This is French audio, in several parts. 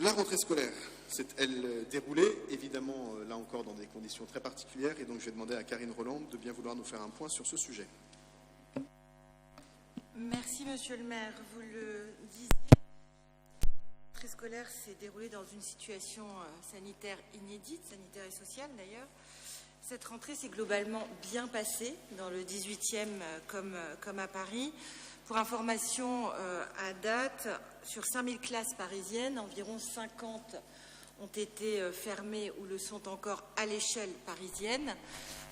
La rentrée scolaire s'est-elle déroulée? Évidemment, là encore, dans des conditions très particulières. Et donc, je vais demander à Karine Rolland de bien vouloir nous faire un point sur ce sujet. Merci, Monsieur le maire. Vous le disiez, la rentrée scolaire s'est déroulée dans une situation sanitaire inédite, sanitaire et sociale d'ailleurs. Cette rentrée s'est globalement bien passée dans le 18e comme à Paris. Pour information, à date, sur 5000 classes parisiennes, environ 50 ont été fermées ou le sont encore à l'échelle parisienne.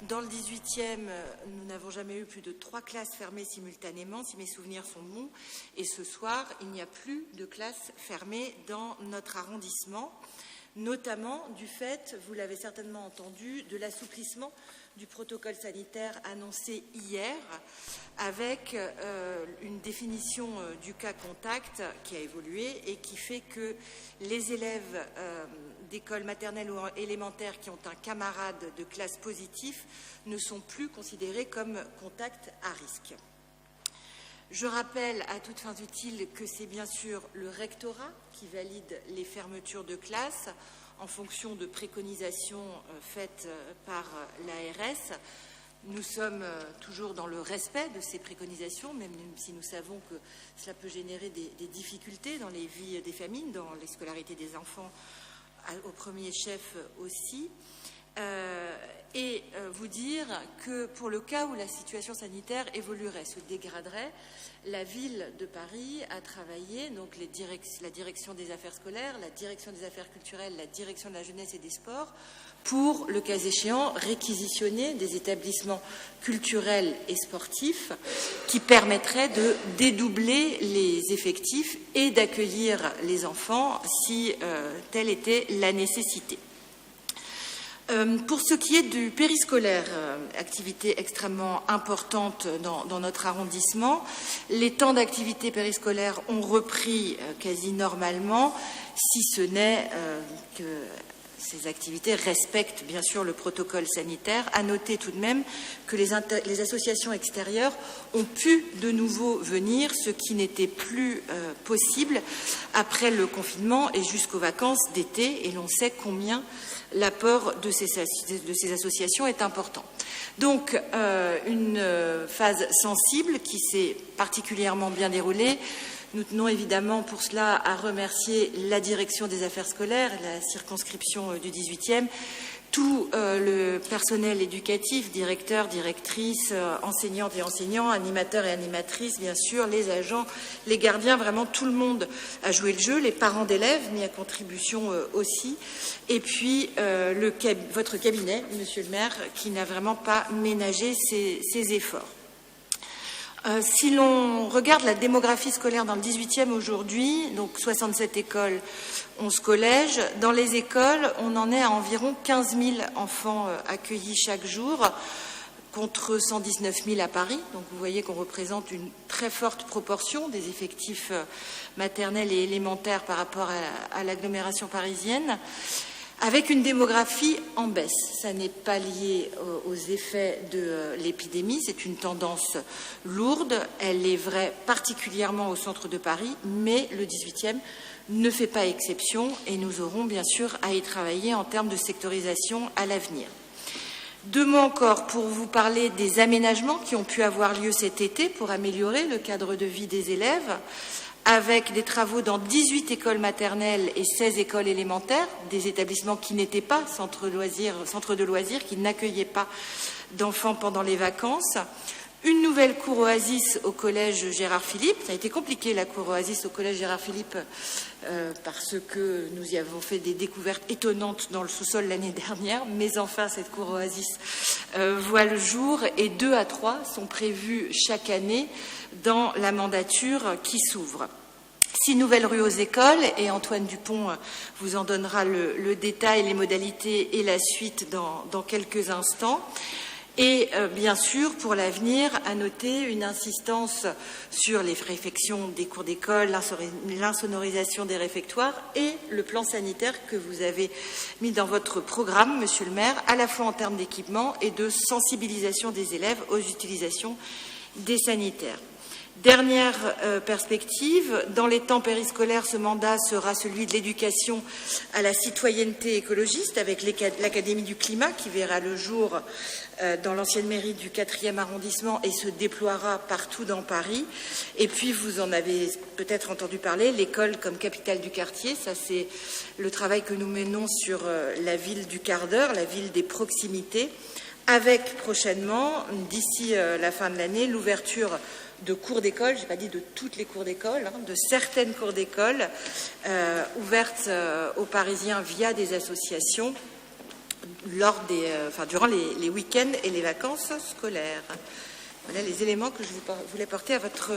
Dans le 18e, nous n'avons jamais eu plus de 3 classes fermées simultanément, si mes souvenirs sont bons. Et ce soir, il n'y a plus de classes fermées dans notre arrondissement, notamment du fait, vous l'avez certainement entendu, de l'assouplissement du protocole sanitaire annoncé hier, avec une définition du cas contact qui a évolué et qui fait que les élèves d'école maternelle ou élémentaire qui ont un camarade de classe positif ne sont plus considérés comme contact à risque. Je rappelle à toutes fins utiles que c'est bien sûr le rectorat qui valide les fermetures de classes en fonction de préconisations faites par l'ARS. Nous sommes toujours dans le respect de ces préconisations, même si nous savons que cela peut générer des difficultés dans les vies des familles, dans les scolarités des enfants au premier chef aussi. Et vous dire que pour le cas où la situation sanitaire évoluerait, se dégraderait, la ville de Paris a travaillé, donc la direction des affaires scolaires, la direction des affaires culturelles, la direction de la jeunesse et des sports, pour, le cas échéant, réquisitionner des établissements culturels et sportifs qui permettraient de dédoubler les effectifs et d'accueillir les enfants si telle était la nécessité. Pour ce qui est du périscolaire, activité extrêmement importante dans notre arrondissement, les temps d'activité périscolaire ont repris quasi normalement, si ce n'est que ces activités respectent bien sûr le protocole sanitaire. À noter tout de même que les associations extérieures ont pu de nouveau venir, ce qui n'était plus possible après le confinement et jusqu'aux vacances d'été, et l'on sait combien l'apport de ces associations est important. Donc, une phase sensible qui s'est particulièrement bien déroulée. Nous tenons évidemment pour cela à remercier la direction des affaires scolaires, la circonscription du 18e, tout le personnel éducatif, directeurs, directrices, enseignantes et enseignants, animateurs et animatrices, bien sûr, les agents, les gardiens, vraiment tout le monde a joué le jeu, les parents d'élèves mis à contribution aussi, et puis votre cabinet, Monsieur le maire, qui n'a vraiment pas ménagé ses efforts. Si l'on regarde la démographie scolaire dans le 18e aujourd'hui, donc 67 écoles, 11 collèges, dans les écoles, on en est à environ 15 000 enfants accueillis chaque jour, contre 119 000 à Paris. Donc vous voyez qu'on représente une très forte proportion des effectifs maternels et élémentaires par rapport à l'agglomération parisienne, avec une démographie en baisse. Ça n'est pas lié aux effets de l'épidémie, c'est une tendance lourde. Elle est vraie particulièrement au centre de Paris, mais le 18e ne fait pas exception et nous aurons bien sûr à y travailler en termes de sectorisation à l'avenir. 2 mots encore pour vous parler des aménagements qui ont pu avoir lieu cet été pour améliorer le cadre de vie des élèves, avec des travaux dans 18 écoles maternelles et 16 écoles élémentaires, des établissements qui n'étaient pas centres de loisirs, qui n'accueillaient pas d'enfants pendant les vacances. Une nouvelle cour Oasis au collège Gérard Philippe. Ça a été compliqué, la cour Oasis au collège Gérard Philippe, parce que nous y avons fait des découvertes étonnantes dans le sous-sol l'année dernière, mais enfin cette cour Oasis voit le jour et 2 à 3 sont prévus chaque année dans la mandature qui s'ouvre. 6 nouvelles rues aux écoles, et Antoine Dupont vous en donnera le détail, les modalités et la suite dans quelques instants. Et bien sûr, pour l'avenir, à noter une insistance sur les réfections des cours d'école, l'insonorisation des réfectoires et le plan sanitaire que vous avez mis dans votre programme, Monsieur le maire, à la fois en termes d'équipement et de sensibilisation des élèves aux utilisations des sanitaires. Dernière perspective, dans les temps périscolaires, ce mandat sera celui de l'éducation à la citoyenneté écologiste avec l'Académie du climat qui verra le jour dans l'ancienne mairie du 4e arrondissement et se déploiera partout dans Paris. Et puis, vous en avez peut-être entendu parler, l'école comme capitale du quartier. Ça, c'est le travail que nous menons sur la ville du quart d'heure, la ville des proximités, avec prochainement, d'ici la fin de l'année, l'ouverture de cours d'école, je n'ai pas dit de toutes les cours d'école, de certaines cours d'école ouvertes aux Parisiens via des associations durant les week-ends et les vacances scolaires. Voilà les éléments que je voulais porter à votre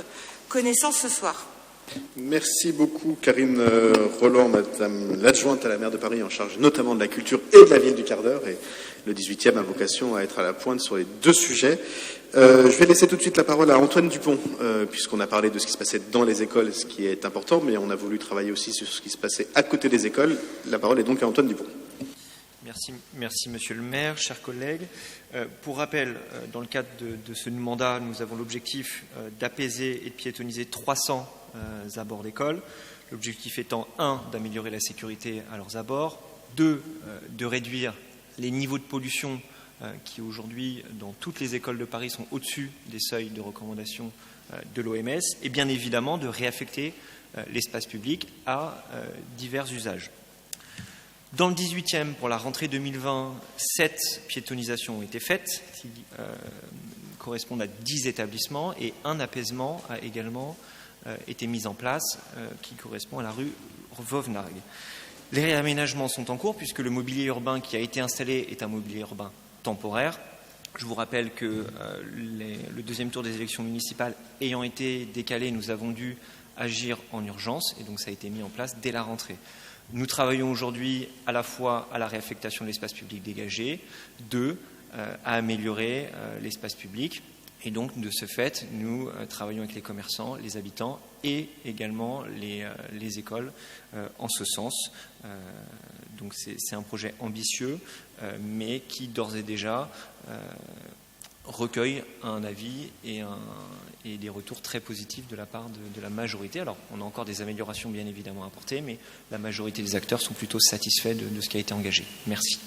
connaissance ce soir. Merci beaucoup Karine Roland, Madame l'adjointe à la maire de Paris en charge notamment de la culture et de la ville du quart d'heure. Et le 18e a vocation à être à la pointe sur les deux sujets. Je vais laisser tout de suite la parole à Antoine Dupont, puisqu'on a parlé de ce qui se passait dans les écoles, ce qui est important, mais on a voulu travailler aussi sur ce qui se passait à côté des écoles. La parole est donc à Antoine Dupont. Merci Monsieur le maire, chers collègues. Pour rappel, dans le cadre de ce mandat, nous avons l'objectif d'apaiser et de piétoniser 300 abords d'école. L'objectif étant 1, d'améliorer la sécurité à leurs abords, 2, de réduire les niveaux de pollution qui aujourd'hui, dans toutes les écoles de Paris, sont au-dessus des seuils de recommandation de l'OMS, et bien évidemment de réaffecter l'espace public à divers usages. Dans le 18e, pour la rentrée 2020, 7 piétonisations ont été faites, qui correspondent à 10 établissements, et un apaisement a également été mis en place, qui correspond à la rue Vauvenargues. Les réaménagements sont en cours, puisque le mobilier urbain qui a été installé est un mobilier urbain temporaire. Je vous rappelle que le deuxième tour des élections municipales ayant été décalé, nous avons dû agir en urgence, et donc ça a été mis en place dès la rentrée. Nous travaillons aujourd'hui à la fois à la réaffectation de l'espace public dégagé, 2, à améliorer l'espace public. Et donc, de ce fait, nous travaillons avec les commerçants, les habitants et également les écoles en ce sens. Donc, c'est un projet ambitieux, mais qui, d'ores et déjà, recueille un avis et des retours très positifs de la part de la majorité. Alors, on a encore des améliorations bien évidemment à apporter, mais la majorité des acteurs sont plutôt satisfaits de ce qui a été engagé. Merci.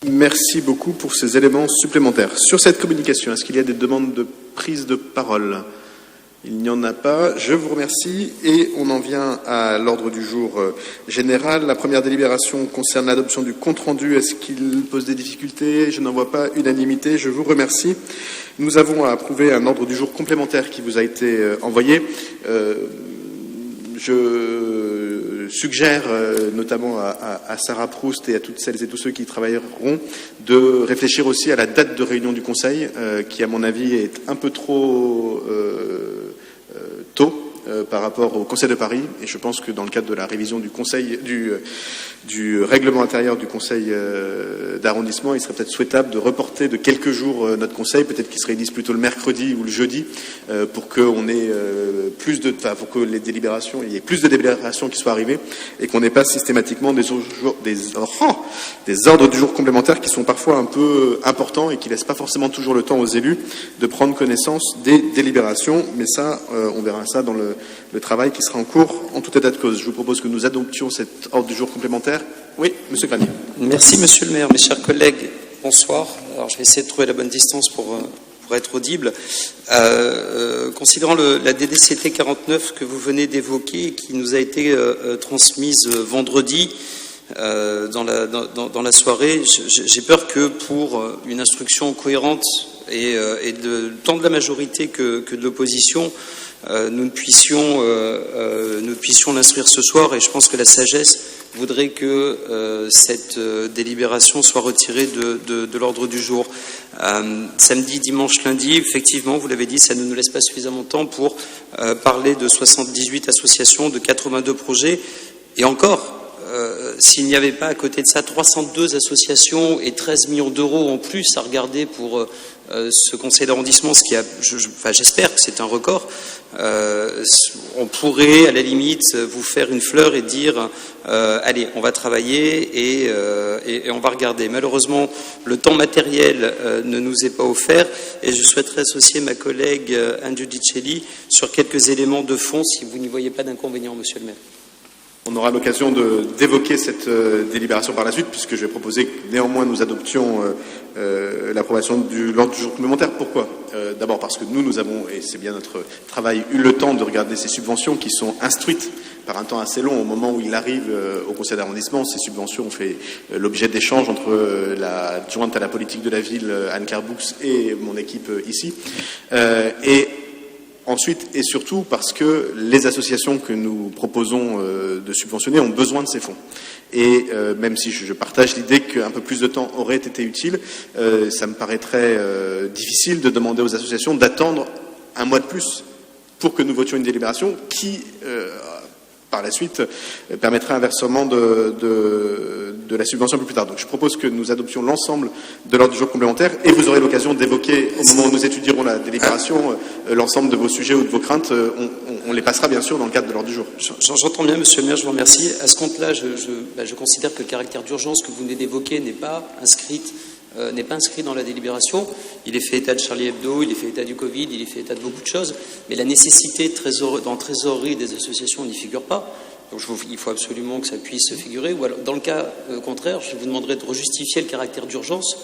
Merci beaucoup pour ces éléments supplémentaires. Sur cette communication, est-ce qu'il y a des demandes de prise de parole ? Il n'y en a pas. Je vous remercie et on en vient à l'ordre du jour général. La première délibération concerne l'adoption du compte-rendu. Est-ce qu'il pose des difficultés ? Je n'en vois pas unanimité. Je vous remercie. Nous avons à approuver un ordre du jour complémentaire qui vous a été envoyé. Je suggère notamment à Sarah Proust et à toutes celles et tous ceux qui y travailleront de réfléchir aussi à la date de réunion du Conseil qui, à mon avis, est un peu trop tôt par rapport au Conseil de Paris. Et je pense que dans le cadre de la révision du Conseil du règlement intérieur du Conseil d'arrondissement, il serait peut-être souhaitable de reporter de quelques jours notre Conseil, peut-être qu'il se réunisse plutôt le mercredi ou le jeudi, pour qu'on ait pour que il y ait plus de délibérations qui soient arrivées et qu'on n'ait pas systématiquement des ordres du jour complémentaires qui sont parfois un peu importants et qui laissent pas forcément toujours le temps aux élus de prendre connaissance des délibérations. Mais ça, on verra ça dans le travail qui sera en cours en tout état de cause. Je vous propose que nous adoptions cet ordre du jour complémentaire. Oui, Monsieur Granier. Merci Monsieur le maire, mes chers collègues, bonsoir. Alors je vais essayer de trouver la bonne distance pour être audible. Considérant la DDCT 49 que vous venez d'évoquer et qui nous a été transmise vendredi dans la soirée, j'ai peur que pour une instruction cohérente et tant de la majorité que de l'opposition, nous puissions l'instruire ce soir, et je pense que la sagesse voudrait que cette délibération soit retirée de l'ordre du jour. Samedi, dimanche, lundi, effectivement, vous l'avez dit, ça ne nous laisse pas suffisamment de temps pour parler de 78 associations, de 82 projets, et encore, s'il n'y avait pas à côté de ça 302 associations et 13 millions d'euros en plus à regarder pour ce conseil d'arrondissement, ce qui a, j'espère que c'est un record, on pourrait à la limite vous faire une fleur et dire allez, on va travailler et on va regarder. Malheureusement, le temps matériel ne nous est pas offert et je souhaiterais associer ma collègue Anne Giudicelli sur quelques éléments de fond si vous n'y voyez pas d'inconvénient, monsieur le maire. On aura l'occasion d'évoquer cette délibération par la suite, puisque je vais proposer que néanmoins nous adoptions l'approbation de l'ordre du jour complémentaire. Pourquoi ? D'abord parce que nous avons, et c'est bien notre travail, eu le temps de regarder ces subventions qui sont instruites par un temps assez long au moment où il arrive au conseil d'arrondissement. Ces subventions ont fait l'objet d'échanges entre l'adjointe à la politique de la ville, Anne Carboux, et mon équipe ici. Ensuite, et surtout parce que les associations que nous proposons de subventionner ont besoin de ces fonds. Et même si je partage l'idée qu'un peu plus de temps aurait été utile, ça me paraîtrait difficile de demander aux associations d'attendre un mois de plus pour que nous votions une délibération qui, par la suite, permettrait un versement de la subvention un peu plus tard. Donc je propose que nous adoptions l'ensemble de l'ordre du jour complémentaire et vous aurez l'occasion d'évoquer, au moment où nous étudierons la délibération, l'ensemble de vos sujets ou de vos craintes. On les passera bien sûr dans le cadre de l'ordre du jour. J'entends bien, monsieur le maire, je vous remercie. À ce compte-là, je considère que le caractère d'urgence que vous venez d'évoquer n'est pas inscrit dans la délibération. Il est fait état de Charlie Hebdo, il est fait état du Covid, il est fait état de beaucoup de choses, mais la nécessité dans trésorerie des associations n'y figure pas. Donc il faut absolument que ça puisse figurer. Ou alors, dans le cas contraire, je vous demanderai de rejustifier le caractère d'urgence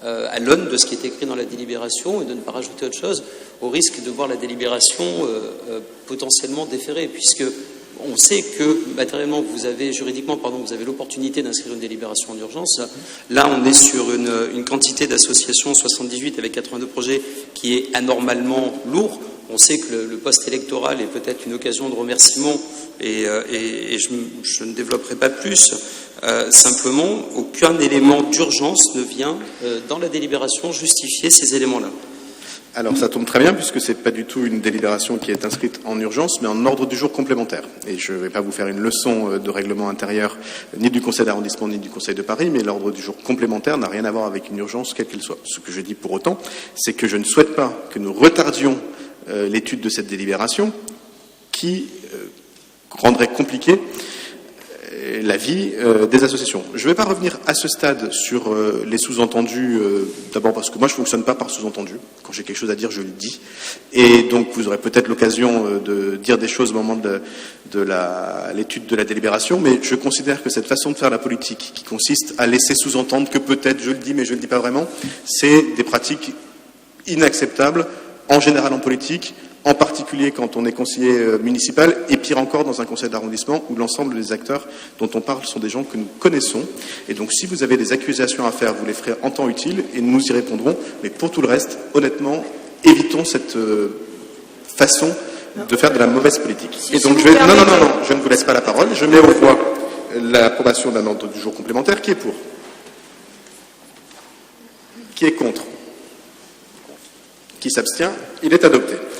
à l'aune de ce qui est écrit dans la délibération et de ne pas rajouter autre chose, au risque de voir la délibération potentiellement déférée, puisque on sait que matériellement, juridiquement, vous avez l'opportunité d'inscrire une délibération en urgence. Là, on est sur une quantité d'associations, 78 avec 82 projets, qui est anormalement lourd. On sait que le post-électoral est peut-être une occasion de remerciement et je ne développerai pas plus. Simplement, aucun élément d'urgence ne vient dans la délibération justifier ces éléments-là. Alors ça tombe très bien puisque c'est pas du tout une délibération qui est inscrite en urgence mais en ordre du jour complémentaire. Et je ne vais pas vous faire une leçon de règlement intérieur ni du conseil d'arrondissement ni du conseil de Paris, mais l'ordre du jour complémentaire n'a rien à voir avec une urgence quelle qu'elle soit. Ce que je dis pour autant, c'est que je ne souhaite pas que nous retardions l'étude de cette délibération qui rendrait compliqué la vie des associations. Je ne vais pas revenir à ce stade sur les sous-entendus, d'abord parce que moi je ne fonctionne pas par sous-entendu. Quand j'ai quelque chose à dire, je le dis. Et donc vous aurez peut-être l'occasion de dire des choses au moment de l'étude de la délibération, mais je considère que cette façon de faire la politique, qui consiste à laisser sous-entendre que peut-être je le dis, mais je ne le dis pas vraiment, c'est des pratiques inacceptables, en général en politique, en particulier quand on est conseiller municipal, et pire encore dans un conseil d'arrondissement où l'ensemble des acteurs dont on parle sont des gens que nous connaissons. Et donc si vous avez des accusations à faire, vous les ferez en temps utile et nous y répondrons. Mais pour tout le reste, honnêtement, évitons cette façon de faire de la mauvaise politique. Et donc je ne vous laisse pas la parole. Je mets aux voix l'approbation d'un ordre du jour complémentaire. Qui est pour ? Qui est contre ? Qui s'abstient ? Il est adopté.